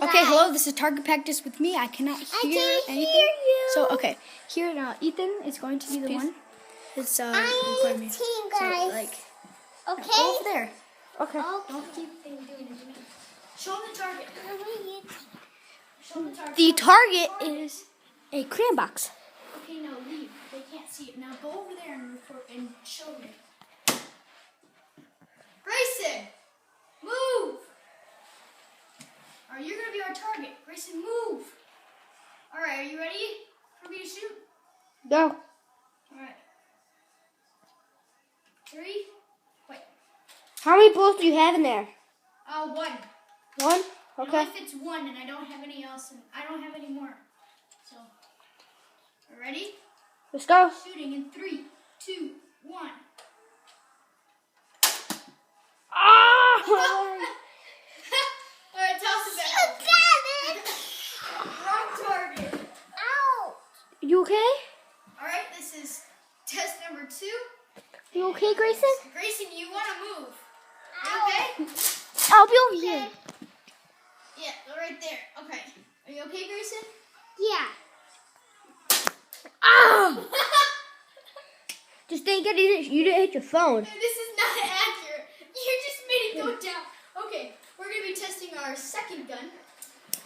Okay, hello, this is target practice with me. I cannot hear anything. Hear you. So, okay, here now, Ethan is going to be the one. It's recording me. Guys. So, like, Okay. go over there. Okay. Don't keep doing it to me. Show them the target. Show them the target. The target is a crayon box. Okay, now leave. They can't see it. Now go over there and record and show me. Grayson, move. Or you're gonna be our target. Grayson, move. All right, are you ready for me to shoot? Go. All right. 3. Wait. How many bullets do you have in there? 1. One? It Okay. only fits 1, and I don't have any else, and I don't have any more. So, ready? Let's go. Shooting in 3, 2, 1. Ah! All right, toss it back. You got it! Wrong target. Ow! You okay? All right, this is test number 2. You okay, Grayson? Grayson, you want to move? You okay? I'll be over here. Yeah, go right there. Okay. Are you okay, Grayson? Yeah. Ow! Just thank God you didn't hit your phone. This is not accurate. You just made it go down. Okay, we're going to be testing our second gun.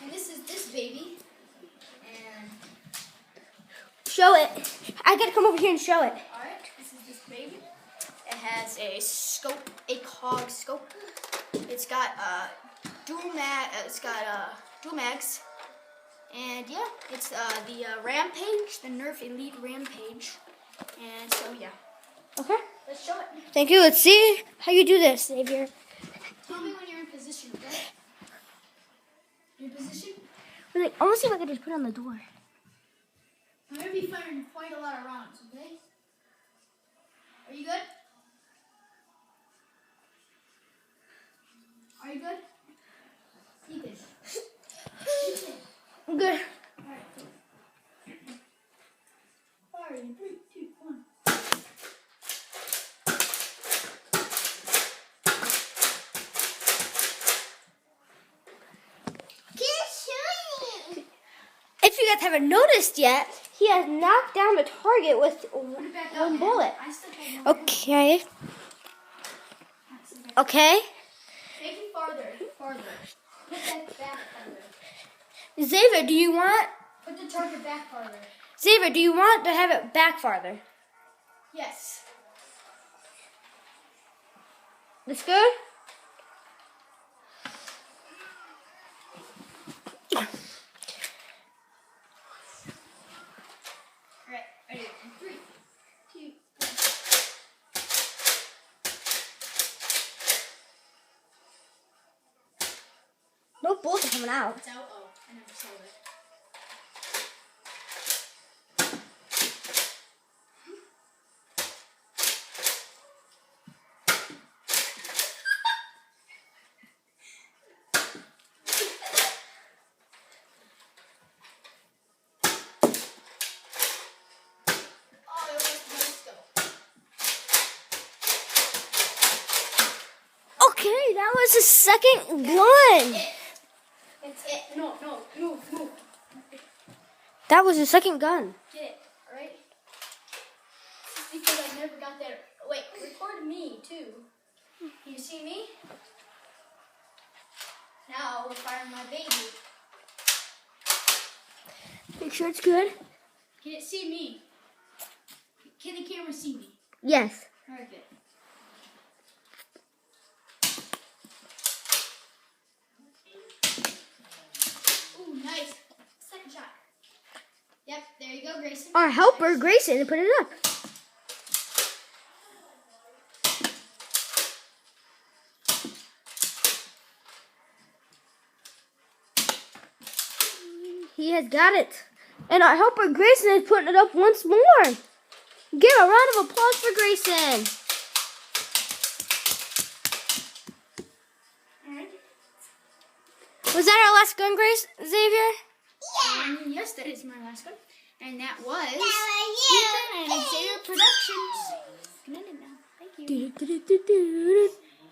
And this is this baby. And, Show it. I gotta come over here and show it. alright, this is this baby. It has a scope, a COG scope. It's got dual mags. And yeah, it's the Rampage, the Nerf Elite Rampage. And so yeah. Okay. Let's show it. Thank you. Let's see how you do this, Xavier. Tell me when you're in position, okay? In position? Wait, I want to see if I can just put it on the door. I'm going to be firing quite a lot of rounds, okay? Are you good? Are you good? Ethan. Ethan. I'm good. Alright. Fire in 3, 2, 1. If you guys haven't noticed yet, he has knocked down the target with Put it back one up, bullet. I still have more. Okay. Okay. Make it farther. Farther. Put that back farther. Xavier, do you want Put the target back farther. Xavier, do you want to have it back farther? Yes. This good? Alright, ready? In 3, 2, 1. No bullets are coming out. It's out. Oh, I never saw that. Okay, that was the second one. That's it. No, move. That was the second gun. Get it, alright? Because I never got that. Wait, record me too. Can you see me? Now we're firing my baby. Make sure it's good. Can it see me? Can the camera see me? Yes. Alright, good. Ooh, nice. Second shot. Yep, there you go, Grayson. Our helper, Grayson, put it up. He has got it. And our helper, Grayson, is putting it up once more. Give a round of applause for Grayson. Alright. Was that our last gun, Xavier? Yes, that is my last one. And that was That Ethan and Xavier Productions. Good night now. Thank you. was you.